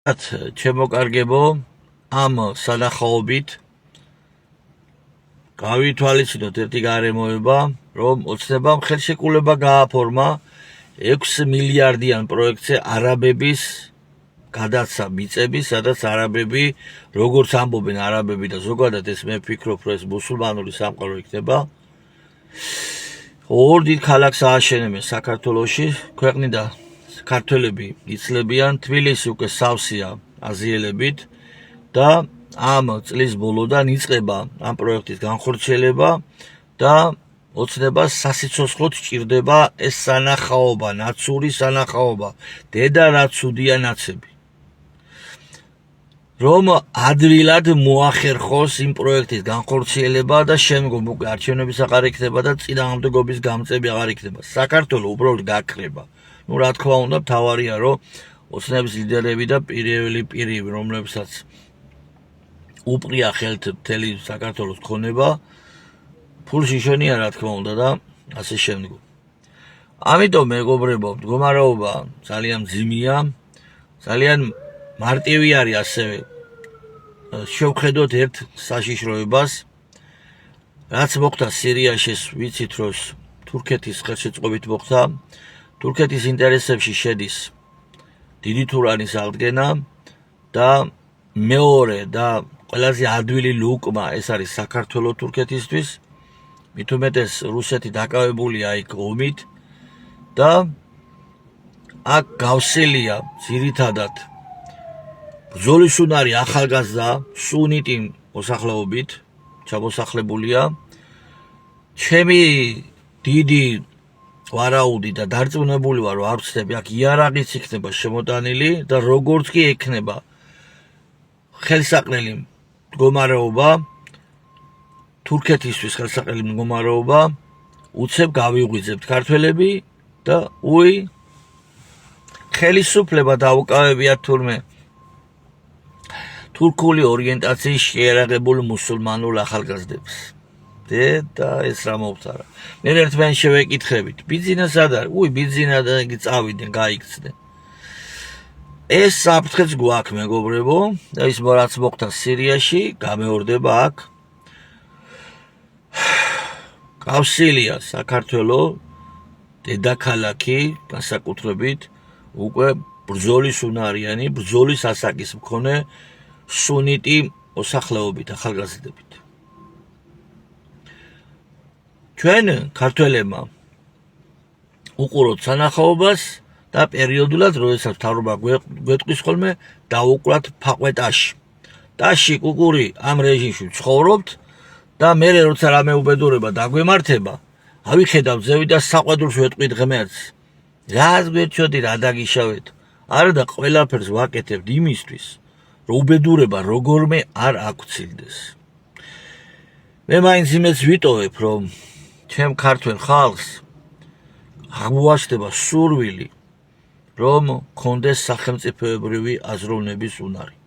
ჩემოკარგებო, ამ სანახაობით გავითვალისწინოთ ერთი გარემოება, რომ ოცნებამ ხელშეკრულება გააფორმა 6 მილიარდიან პროექტზე არაბების გადაცა მიწები, სადაც არაბები, როგორც ამბობენ არაბები და ზოგადად ეს მე ვფიქრობ, რომ ეს მუსულმანური სამყარო იქნება. ორ დიდ ქალაქს ააშენებენ საქართველოში, ქვეყნიდან ქართველები იცლებიან, თბილისი უკვე სავსეა აზიელებით და ამ წლის ბოლოდან იწყება ამ პროექტის განხორციელება და ოცნებას სასიცოცხლოდ სჭირდება ეს სანახაობა, ნაცური სანახაობა, დედა რა ცუდია ნაცები. რომ ადვილად მოახერხოს იმ პროექტის განხორციელება და შემდგომ უკვე არჩევნების აღარ იქნება და წინააღმდეგობის გამწები აღარ იქნება. საქართველო უბრალოდ გაქრება. რა თქმა უნდა, მთავარია, რომ ოცნების ლიდერები და პირველი პირები, რომლებსაც უპყრია ხელთ მთელი საქართველოს ქონება, ფულშიშონია, რა თქმა უნდა და ასე შემდგომ. ამიტომ მეგობრებო, მდგომარეობა ძალიან მძიმეა, ძალიან მარტივი არის ასევე შევხედოთ ერთ საშიშროებას, რაც მოხდა სირიაში, ვიცით, რომ თურქეთის ხელშეწყობით მოხდა. თურქეთის ინტერესებში შედის დიდი თურანის აღდგენა და მეორე და ყველაზე ადვილი ლუკმა ეს არის საქართველოს თურქეთისთვის. მით უმეტეს რუსეთი დაკავებულია იქ ომით და აქ გავსელია ძირითადად ბრძოლის უნარი ახალგაზრდა სუნიტი მოსახლეობით ჩამოსახლებულია. ჩემი დიდი ვარაუდი და დარწმუნებული ვარ, რომ არ ვცდები, აქ იარაღიც იქნება შემოტანილი და როგორც კი ექნება ხელსაყრელი მდგომარეობა, თურქეთისთვის ხელსაყრელი მდგომარეობა, უცებ გავიღვიძებთ ქართველები და ხელისუფლება დაუკავებიათ თურმე თურქული ორიენტაციის შეიარაღებულ მუსულმანულ ახალგაზრდებს. და ეს რა მოვთარა. მე ერთმანეთს შევეკითხებით. ბიძინა სად არის? ბიძინა და იგი წავიდნენ, გაიქცნენ. ეს საფრთხეც გვაქვს, მეგობრებო, და ის რაც მოხდა სირიაში, გამეორდება აქ. გავსილია საქართველოს დედაქალაქი, განსაკუთრებით უკვე ბრძოლის უნარიანი, ბრძოლის ასაკის მქონე სუნიტი მოსახლეობით, ახალგაზრდებით. ჩვენ ქართველებმა უყუროთ სანახაობას და პერიოდულად, როდესაც მთავრობა გვეტყვის ხოლმე, დავუკვირდით ფაყვეტაში. ტაში კუკური ამ რეჟიმში ცხოვრობთ და მე როცა რამე უბედურება დაგვემართება, ავიხედავთ ზევი და საყვედურს ვეტყვით ღმერთს. რას გვერჩოდი, რა დაგიშავეთ? არა და ყველაფერს ვაკეთებთ იმისთვის, რომ უბედურება როგორმე არ აგვცილდეს. მე მაინც იმეც ვიტოვებ, რომ ჩემ ქართველ ხალხს აღმოაჩნდება სურვილი, რომ კონდეს სახელმწიფოებრივი აზროვნების უნარი.